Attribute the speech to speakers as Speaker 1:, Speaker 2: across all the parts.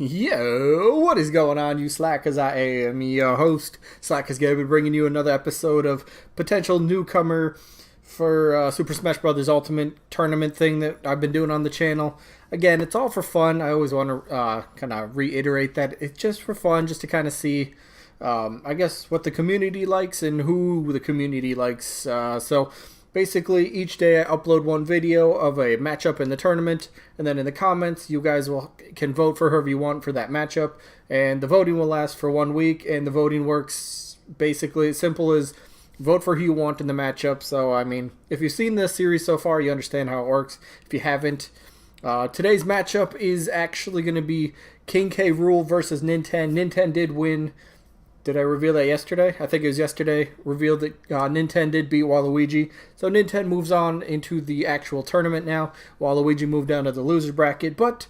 Speaker 1: Yo, what is going on, you slackers? I am your host, Slackerz, going to be bringing you another episode of potential newcomer for Super Smash Bros. Ultimate tournament thing that I've been doing on the channel. Again, it's all for fun. I always want to kind of reiterate that it's just for fun, just to kind of see, I guess, what the community likes and who the community likes. So basically, each day I upload one video of a matchup in the tournament, and then in the comments, you guys can vote for whoever you want for that matchup, and the voting will last for 1 week, and the voting works basically as simple as vote for who you want in the matchup. So, I mean, if you've seen this series so far, you understand how it works. If you haven't, today's matchup is actually going to be King K Rool versus Ninten. Ninten did win. Did I reveal that yesterday? I think it was yesterday. Revealed that Ninten did beat Waluigi. So Ninten moves on into the actual tournament now. Waluigi moved down to the loser bracket. But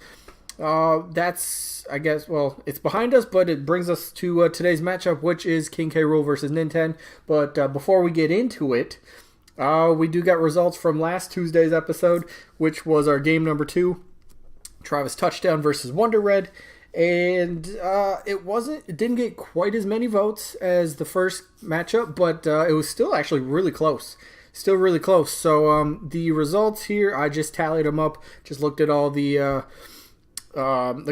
Speaker 1: that's, I guess, well, it's behind us, but it brings us to today's matchup, which is King K Rool versus Ninten. But before we get into it, we do get results from last Tuesday's episode, which was our game number 2. Travis Touchdown versus Wonder Red. And it didn't get quite as many votes as the first matchup, but it was still actually really close. Still really close. So the results here, I just tallied them up, just looked at all the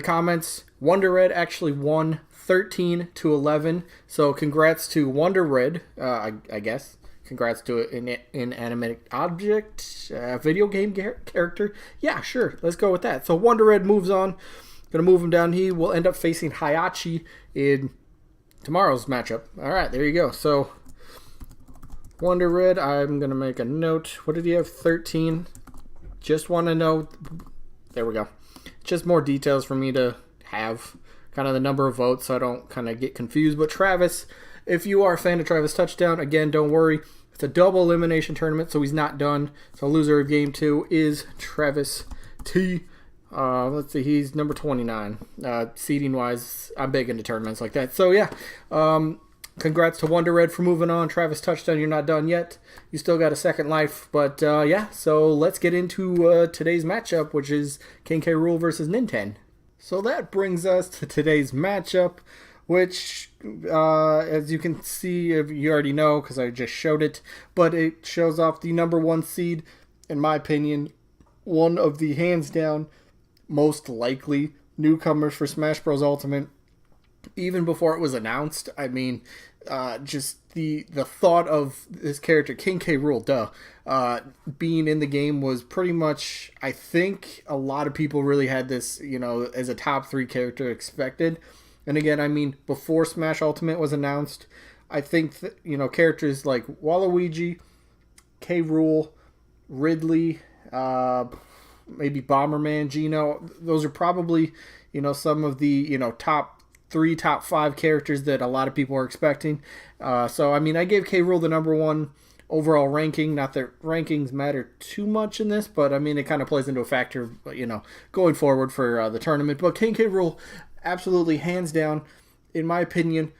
Speaker 1: comments. Wonder Red actually won 13-11. So congrats to Wonder Red, I guess. Congrats to an inanimate object, video game character. Yeah, sure, let's go with that. So Wonder Red moves on. Going to move him down. He will end up facing Hayachi in tomorrow's matchup. All right, there you go. So, Wonder Red, I'm going to make a note. What did he have? 13. Just want to know. There we go. Just more details for me to have. Kind of the number of votes so I don't kind of get confused. But Travis, if you are a fan of Travis Touchdown, again, don't worry. It's a double elimination tournament, so he's not done. So, loser of game 2 is Travis T. Let's see, he's number 29. Seeding wise, I'm big into tournaments like that. So yeah, congrats to Wonder Red for moving on. Travis Touchdown, you're not done yet. You still got a second life. But yeah, so let's get into today's matchup, which is King K Rool versus Ninten. So that brings us to today's matchup, which as you can see, you already know because I just showed it, but it shows off the number 1 seed, in my opinion, one of the hands down most likely newcomers for Smash Bros. Ultimate, even before it was announced. I mean, just the thought of this character, King K Rool, being in the game was pretty much, I think a lot of people really had this, as a top 3 character expected. And again, I mean, before Smash Ultimate was announced, I think that, characters like Waluigi, K Rool, Ridley, maybe Bomberman, Gino, those are probably, some of the, top 3, top 5 characters that a lot of people are expecting. So, I mean, I gave K Rool the number 1 overall ranking. Not that rankings matter too much in this, but, I mean, it kind of plays into a factor, going forward for the tournament. But King K Rool, absolutely, hands down, in my opinion,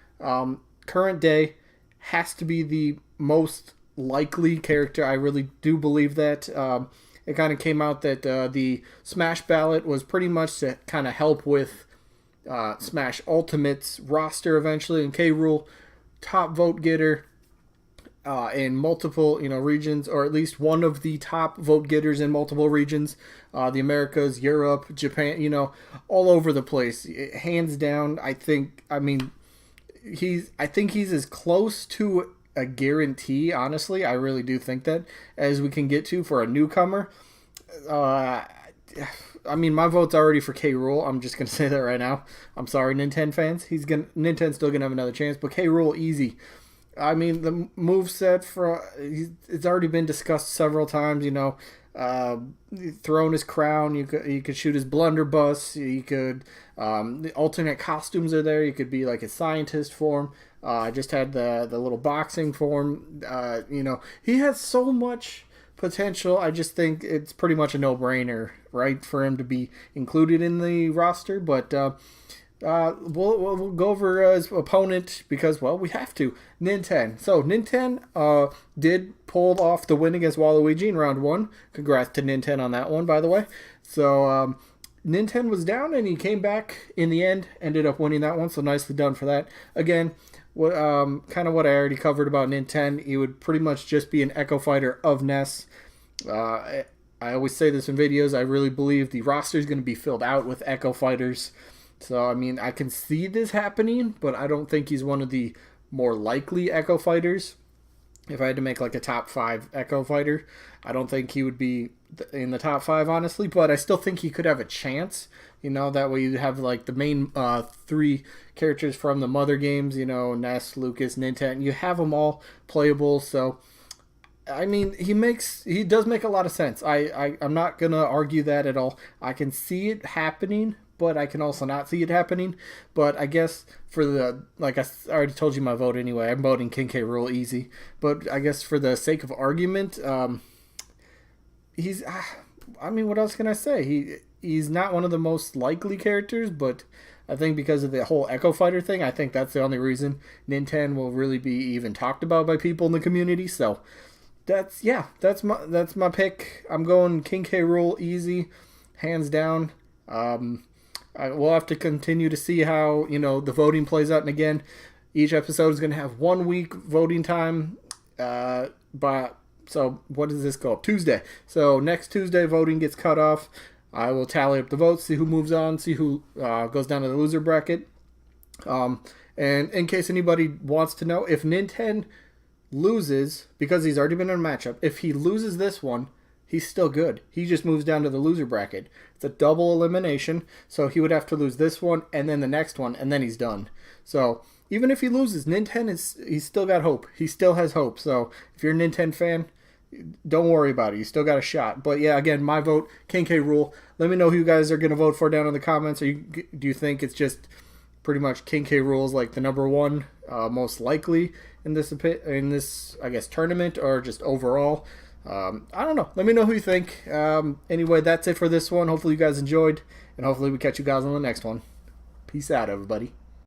Speaker 1: current day, has to be the most likely character. I really do believe that. It kind of came out that the Smash ballot was pretty much to kind of help with Smash Ultimate's roster eventually. And K Rool, top vote getter in multiple regions, or at least one of the top vote getters in multiple regions. The Americas, Europe, Japan, all over the place. Hands down, I think he's as close to a guarantee, honestly, I really do think that, as we can get to for a newcomer. I mean, my vote's already for K Rool. I'm just gonna say that right now. I'm sorry, Ninten fans. Ninten's still gonna have another chance, but K Rool, easy. I mean, the moveset it's already been discussed several times. Throwing his crown, you could shoot his blunderbuss. You could the alternate costumes are there. You could be like a scientist form. I just had the little boxing form. He has so much potential. I just think it's pretty much a no-brainer, right, for him to be included in the roster. But we'll go over his opponent because, well, we have to. Ninten. So Ninten did pull off the win against Waluigi in round 1. Congrats to Ninten on that one, by the way. So Ninten was down and he came back in the end, ended up winning that one, so nicely done for that. Again, what kind of what I already covered about Ninten, he would pretty much just be an Echo Fighter of Ness. I always say this in videos, I really believe the roster is going to be filled out with Echo Fighters. So, I mean, I can see this happening, but I don't think he's one of the more likely Echo Fighters. If I had to make like a top 5 Echo Fighter, I don't think he would be in the top 5, honestly, but I still think he could have a chance. You know, that way you have like the main 3 characters from the Mother games, you know, Ness, Lucas, Ninten. You have them all playable, so I mean, he does make a lot of sense. I'm not going to argue that at all. I can see it happening, but I can also not see it happening. But I guess for the, like I already told you my vote anyway, I'm voting King K Rool easy. But I guess for the sake of argument, I mean, what else can I say? He's not one of the most likely characters, but I think because of the whole Echo Fighter thing, I think that's the only reason Ninten will really be even talked about by people in the community. So that's my pick. I'm going King K Rool easy, hands down. We'll have to continue to see how, you know, the voting plays out. And again, each episode is going to have 1 week voting time. So what does this go up? Tuesday. So next Tuesday, voting gets cut off. I will tally up the votes, see who moves on, see who goes down to the loser bracket. And in case anybody wants to know, if Ninten loses, because he's already been in a matchup, if he loses this one, he's still good. He just moves down to the loser bracket. It's a double elimination, so he would have to lose this one and then the next one, and then he's done. So even if he loses, he's still got hope. He still has hope. So if you're a Ninten fan, don't worry about it. You still got a shot. But yeah, again, my vote, King K Rool. Let me know who you guys are going to vote for down in the comments. Do you think it's just pretty much King K Rool is like the number 1 most likely in this I guess tournament, or just overall? I don't know. Let me know who you think. Anyway, that's it for this one. Hopefully you guys enjoyed, and hopefully we catch you guys on the next one. Peace out, everybody.